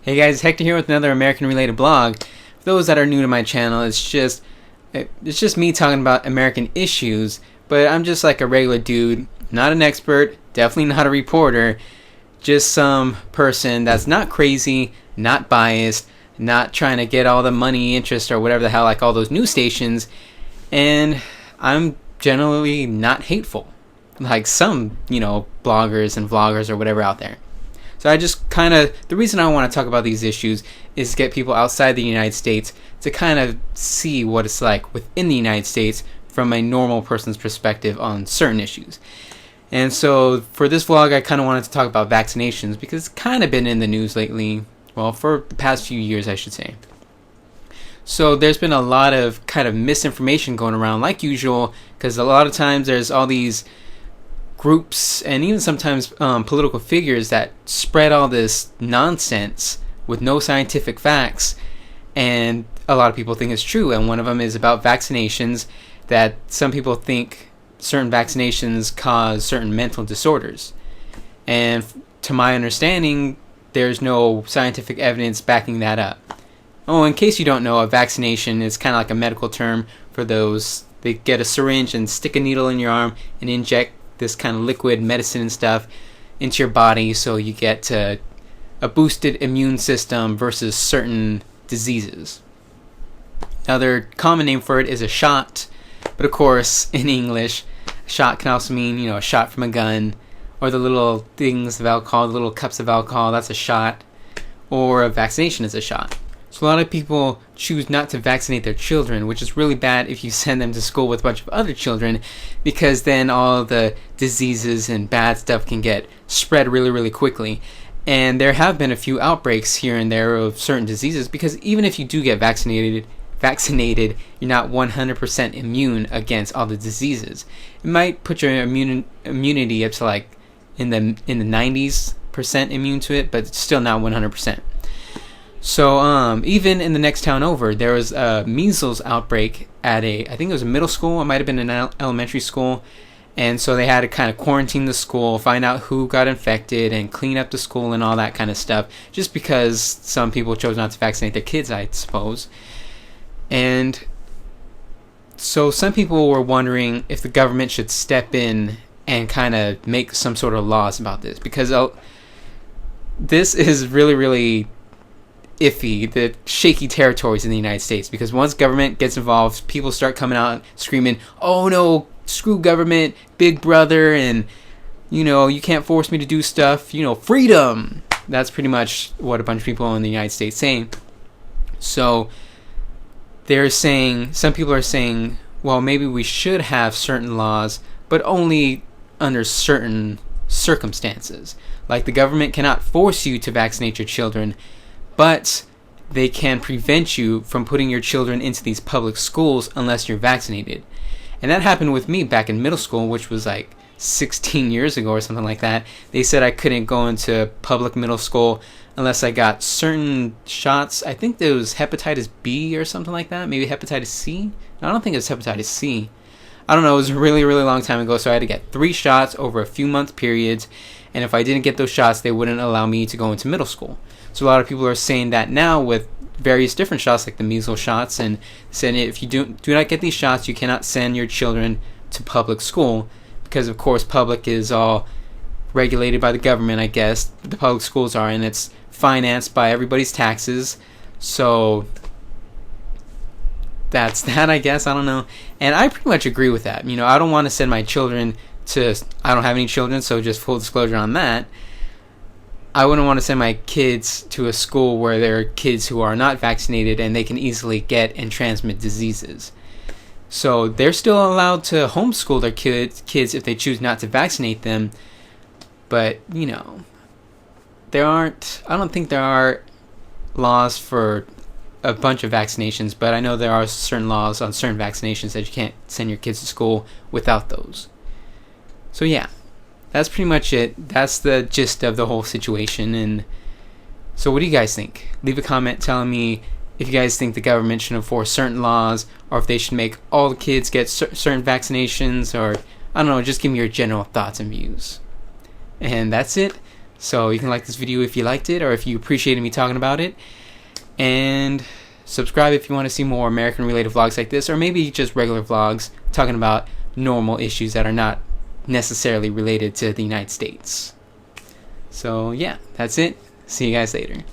Hey guys, Hector here with another American-related blog. For those that are new to my channel, it's just me talking about American issues, but I'm just like a regular dude, not an expert, definitely not a reporter, just some person that's not crazy, not biased, not trying to get all the money, interest, or whatever the hell like all those news stations, and I'm generally not hateful, like some, bloggers and vloggers or whatever out there. So I just the reason I want to talk about these issues is to get people outside the United States to kind of see what it's like within the United States from a normal person's perspective on certain issues. And so for this vlog, I kind of wanted to talk about vaccinations because it's kind of been in the news lately. Well, for the past few years, I should say. So there's been a lot of kind of misinformation going around like usual, because a lot of times there's all these groups and even sometimes political figures that spread all this nonsense with no scientific facts, and a lot of people think it's true. And one of them is about vaccinations, that some people think certain vaccinations cause certain mental disorders, and to my understanding there's no scientific evidence backing that up. Oh, in case you don't know, a vaccination is kind of like a medical term for those. They get a syringe and stick a needle in your arm and inject this kind of liquid medicine and stuff into your body, so you get a boosted immune system versus certain diseases. Another common name for it is a shot, but of course in English, a shot can also mean a shot from a gun, or the little things of alcohol, the little cups of alcohol, that's a shot, or a vaccination is a shot. So a lot of people choose not to vaccinate their children, which is really bad if you send them to school with a bunch of other children, because then all the diseases and bad stuff can get spread really, really quickly. And there have been a few outbreaks here and there of certain diseases, because even if you do get vaccinated, you're not 100% immune against all the diseases. It might put your immunity up to like in the 90% immune to it, but it's still not 100%. So even in the next town over, there was a measles outbreak at I think it was a middle school, it might have been an elementary school, and so they had to kind of quarantine the school, find out who got infected, and clean up the school and all that kind of stuff, just because some people chose not to vaccinate their kids, I suppose. And so some people were wondering if the government should step in and kind of make some sort of laws about this, because this is really, really iffy, the shaky territories in the United States, because once government gets involved, people start coming out screaming, oh no, screw government, big brother, and you can't force me to do stuff, freedom. That's pretty much what a bunch of people in the United States saying. So some people are saying, well, maybe we should have certain laws, but only under certain circumstances. Like the government cannot force you to vaccinate your children, but they can prevent you from putting your children into these public schools unless you're vaccinated. And that happened with me back in middle school, which was like 16 years ago or something like that. They said I couldn't go into public middle school unless I got certain shots. I think there was hepatitis B or something like that, maybe hepatitis C. No, I don't think it was hepatitis C. I don't know, it was a really, really long time ago, so I had to get 3 shots over a few month periods, and if I didn't get those shots, they wouldn't allow me to go into middle school. So a lot of people are saying that now with various different shots, like the measles shots, and saying if you do not get these shots, you cannot send your children to public school, because of course public is all regulated by the government, I guess. The public schools are, and it's financed by everybody's taxes. So that's that, I guess. I don't know. And I pretty much agree with that. I don't want to send my children to, I don't have any children, so just full disclosure on that. I wouldn't want to send my kids to a school where there are kids who are not vaccinated and they can easily get and transmit diseases. So they're still allowed to homeschool their kids if they choose not to vaccinate them. But, I don't think there are laws for a bunch of vaccinations, but I know there are certain laws on certain vaccinations that you can't send your kids to school without those. So yeah, that's pretty much it. That's the gist of the whole situation. And so what do you guys think? Leave a comment telling me if you guys think the government should enforce certain laws, or if they should make all the kids get certain vaccinations, or I don't know, just give me your general thoughts and views. And that's it. So you can like this video if you liked it or if you appreciated me talking about it. And subscribe if you want to see more American related vlogs like this, or maybe just regular vlogs talking about normal issues that are not necessarily related to the United States. So yeah, that's it. See you guys later.